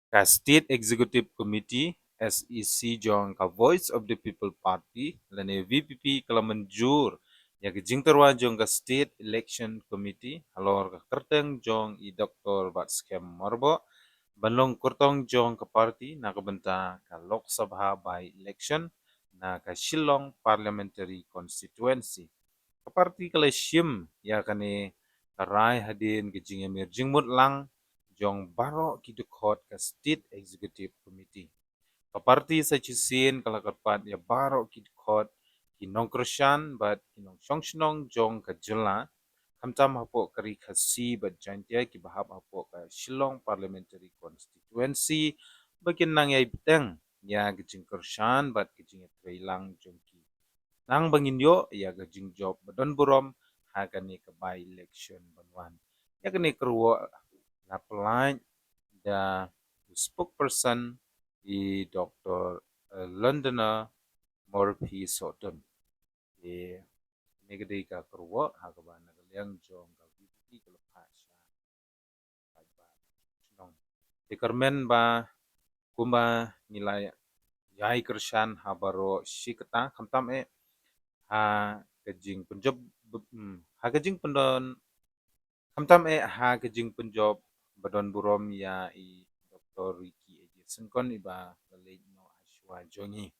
Ka State Executive Committee SEC jong ka Voice of the People Party lane VPP kala manjur ya ke jingtarwa jong ka State Election Committee halor ka kerteng jong i Dr. Batskem Marbo banlong kurtong jong ka party na kabenta ka Lok Sabha by election na ka Shillong Parliamentary Constituency. Ka party kala shim ya kane karai hadin ke jingemir jingmut lang jong baro ki dukot ka State Executive Committee. Kaparti sa chisin kalakapat ya baro ki dukot ki nongkrosyan bat ki nong syongshnong jong ka jela kamtam hapo kari kasi bat jantia ki bahap hapo ka Shillong Parliamentary Constituency bagian nang yai biteng ya gejing kersyan bat gejing trailang jong ki nang bangin ya gejing job badon burom hagani ka by election banwan ya kani kerwo na pelain the spokesperson di Dr. Londoner Murphy Sutton. Di negeri ka kerwo hagaban nagaliang jong ka VPP ka lepas nong. Di kermen ba kumba nilai yai kersan habaro siketa kamtam ha kejing penjob ha kejing pendon kamtam ha kejing penjob badon burom ya i Dr. Ricky Ejison kon iba lalej no aswa jongi.